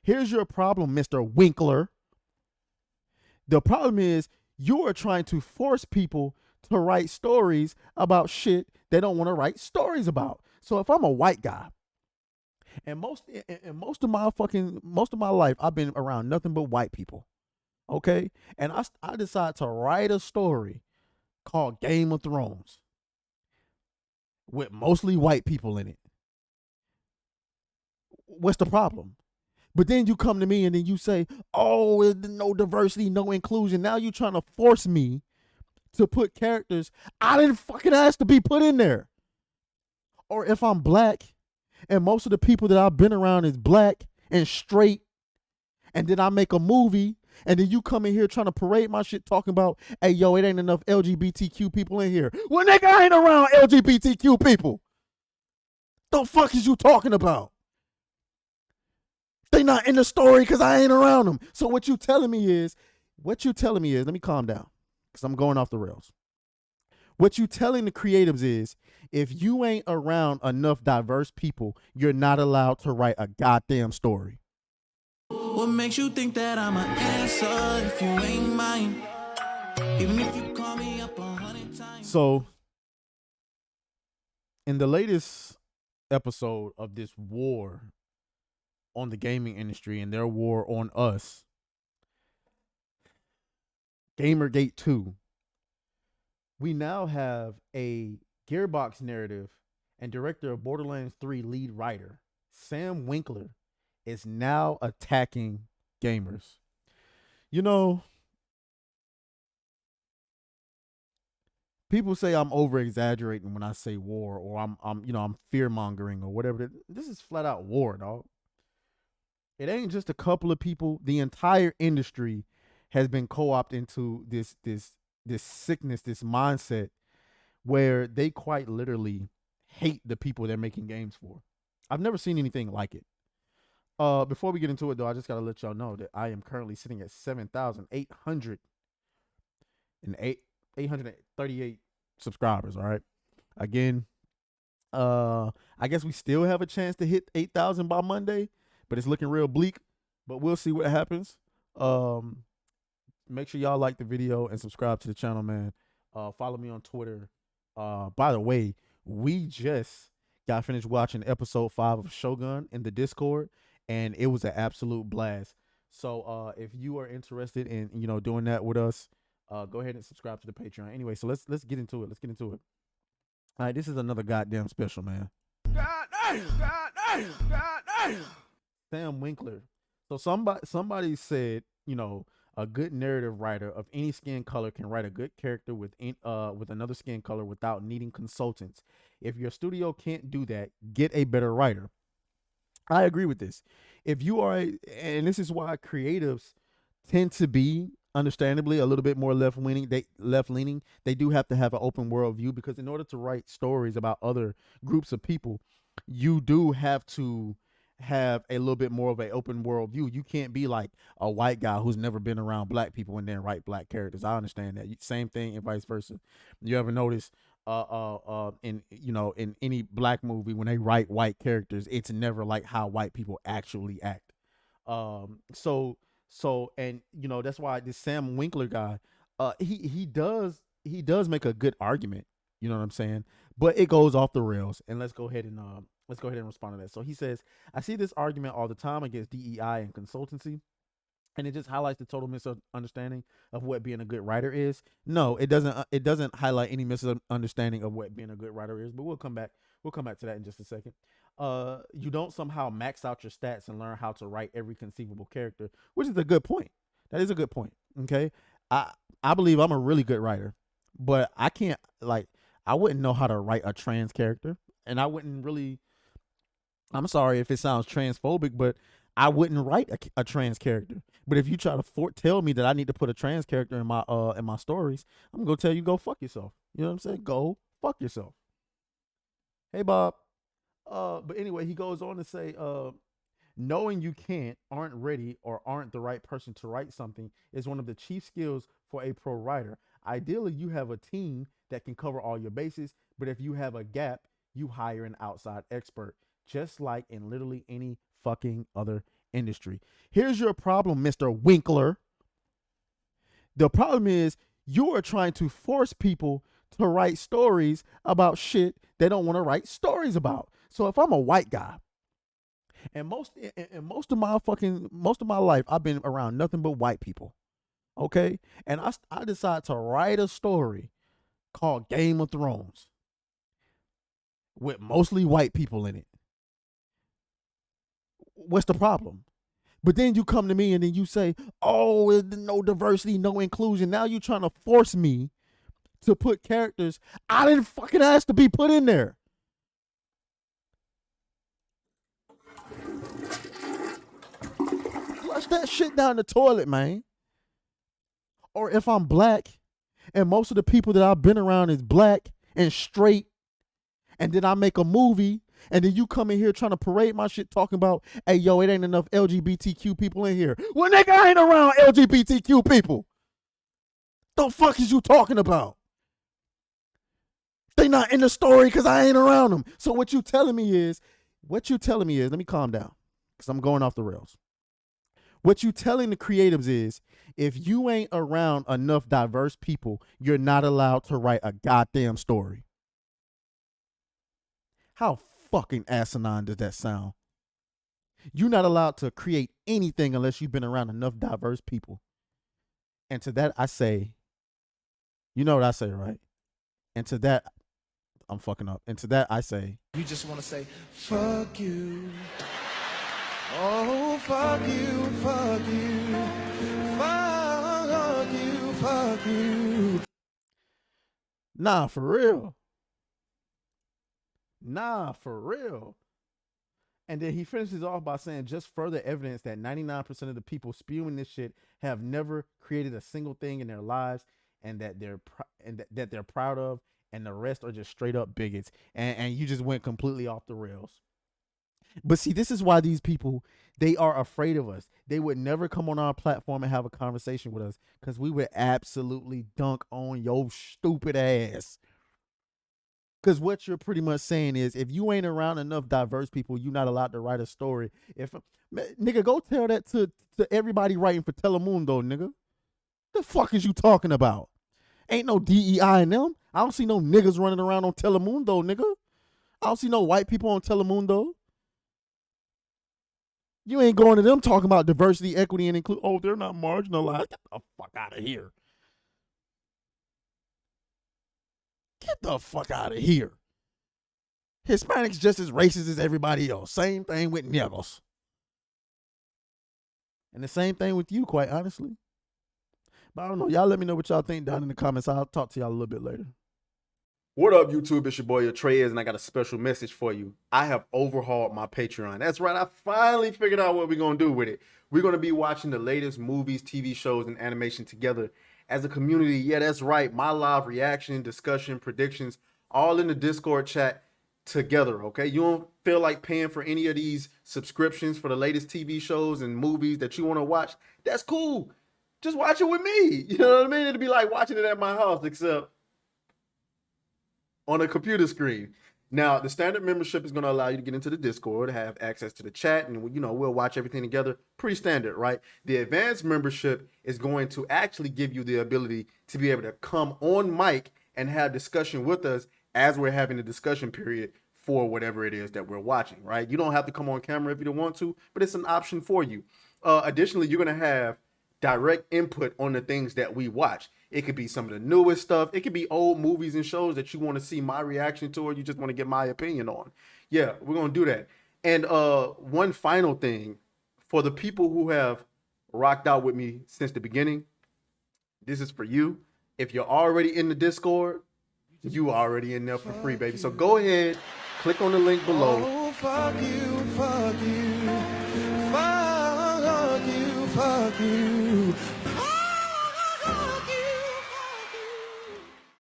Here's your problem, Mr. Winkler. The problem is you are trying to force people to write stories about shit they don't want to write stories about. So if I'm a white guy, and most of my life I've been around nothing but white people, okay? And I decide to write a story called Game of Thrones with mostly white people in it. What's the problem? But then you come to me and then you say, "Oh, there's no diversity, no inclusion." Now you're trying to force me to put characters I didn't fucking ask to be put in there. Or if I'm black and most of the people that I've been around is black and straight, and then I make a movie, and then you come in here trying to parade my shit talking about, "Hey, yo, it ain't enough LGBTQ people in here." Well, nigga, I ain't around LGBTQ people. The fuck is you talking about? They not in the story because I ain't around them. So what you telling me is, let me calm down because I'm going off the rails. What you telling the creatives is, if you ain't around enough diverse people, you're not allowed to write a goddamn story. What makes you think that I'm an answer if you ain't mine? Even if you call me up 100 times. So, in the latest episode of this war on the gaming industry and their war on us, Gamergate 2, we now have a Gearbox narrative and director of Borderlands 3 lead writer, Sam Winkler, is now attacking gamers. You know, people say I'm over exaggerating when I say war, or I'm fear mongering or whatever. This is flat out war, dog. It ain't just a couple of people. The entire industry has been co-opted into this sickness, this mindset where they quite literally hate the people they're making games for. I've never seen anything like it. Before we get into it, though, I just gotta let y'all know that I am currently sitting at 7,838 subscribers. All right. Again, I guess we still have a chance to hit 8,000 by Monday, but it's looking real bleak. But we'll see what happens. Make sure y'all like the video and subscribe to the channel, man. Follow me on Twitter. By the way, we just got finished watching episode 5 of Shogun in the Discord, and it was an absolute blast. So if you are interested in doing that with us, go ahead and subscribe to the Patreon. Anyway, so let's get into it. All right, this is another goddamn special, man. Sam Winkler. So somebody said, a good narrative writer of any skin color can write a good character with another skin color without needing consultants. If your studio can't do that, get a better writer. I agree with this. If you are, and this is why creatives tend to be, understandably, a little bit more left leaning. They do have to have an open world view, because in order to write stories about other groups of people, you do have to have a little bit more of an open world view. You can't be like a white guy who's never been around black people and then write black characters. I understand that. Same thing and vice versa. You ever notice in any black movie, when they write white characters, it's never like how white people actually act. So that's why this Sam Winkler guy, he does make a good argument. You know what I'm saying? But it goes off the rails, and let's go ahead and respond to that. So he says, "I see this argument all the time against DEI and consultancy, and it just highlights the total misunderstanding of what being a good writer is." No, it doesn't. It doesn't highlight any misunderstanding of what being a good writer is. But we'll come back to that in just a second. You don't somehow max out your stats and learn how to write every conceivable character, which is a good point. That is a good point. Okay, I believe I'm a really good writer, but I can't I wouldn't know how to write a trans character, and I wouldn't really. I'm sorry if it sounds transphobic, but I wouldn't write a trans character. But if you try to tell me that I need to put a trans character in my stories, I'm gonna tell you, go fuck yourself. You know what I'm saying? Go fuck yourself. Hey, Bob. But anyway, he goes on to say, knowing you aren't ready, or aren't the right person to write something is one of the chief skills for a pro writer. Ideally, you have a team that can cover all your bases, but if you have a gap, you hire an outside expert, just like in literally any fucking other industry. Here's your problem, Mr. Winkler. The problem is you are trying to force people to write stories about shit they don't want to write stories about. So if I'm a white guy, and most of my life I've been around nothing but white people, okay? And I decide to write a story called Game of Thrones with mostly white people in it. What's the problem? But then you come to me and then you say, "Oh, there's no diversity, no inclusion." Now you're trying to force me to put characters I didn't fucking ask to be put in there. Flush that shit down the toilet, man. Or if I'm black and most of the people that I've been around is black and straight, and then I make a movie, and then you come in here trying to parade my shit talking about, "Hey, yo, it ain't enough LGBTQ people in here." Well, nigga, I ain't around LGBTQ people. The fuck is you talking about? They not in the story because I ain't around them. So what you telling me is, let me calm down because I'm going off the rails. What you telling the creatives is, if you ain't around enough diverse people, you're not allowed to write a goddamn story. How fucking asinine does that sound? You're not allowed to create anything unless you've been around enough diverse people. And to that I say, you know what I say, right? And to that, I'm fucking up. And to that I say, You just want to say, fuck you. Oh, fuck you, fuck you. Fuck you, fuck you. nah, for real. Nah, for real. And then he finishes off by saying, just further evidence that 99% of the people spewing this shit have never created a single thing in their lives, and that that they're proud of, and the rest are just straight up bigots. And you just went completely off the rails. But see, this is why these people, they are afraid of us. They would never come on our platform and have a conversation with us because we would absolutely dunk on your stupid ass. Because what you're pretty much saying is, if you ain't around enough diverse people, you're not allowed to write a story. If nigga, go tell that to everybody writing for Telemundo, nigga. The fuck is you talking about? Ain't no DEI in them. I don't see no niggas running around on Telemundo, nigga. I don't see no white people on Telemundo. You ain't going to them talking about diversity, equity, and include. Oh, they're not marginalized. Get the fuck out of here. Get the fuck out of here. Hispanics just as racist as everybody else. Same thing with niggers. And the same thing with you, quite honestly. But I don't know. Y'all let me know what y'all think down in the comments. I'll talk to y'all a little bit later. What up, YouTube? It's your boy, Trez, and I got a special message for you. I have overhauled my Patreon. That's right. I finally figured out what we're going to do with it. We're going to be watching the latest movies, TV shows, and animation together as a community. Yeah, that's right. My live reaction, discussion, predictions, all in the Discord chat together, okay? You don't feel like paying for any of these subscriptions for the latest TV shows and movies that you want to watch? That's cool. Just watch it with me. You know what I mean? It'd be like watching it at my house, except on a computer screen. Now, the standard membership is going to allow you to get into the Discord, have access to the chat, and we'll watch everything together. Pretty standard, right? The advanced membership is going to actually give you the ability to be able to come on mic and have discussion with us as we're having a discussion period for whatever it is that we're watching, right? You don't have to come on camera if you don't want to, but it's an option for you. Additionally, you're going to have direct input on the things that we watch. It could be some of the newest stuff. It could be old movies and shows that you want to see my reaction to, or you just want to get my opinion on. Yeah, we're going to do that. And one final thing, for the people who have rocked out with me since the beginning, this is for you. If you're already in the Discord, you already in there for free, baby. So go ahead, click on the link below.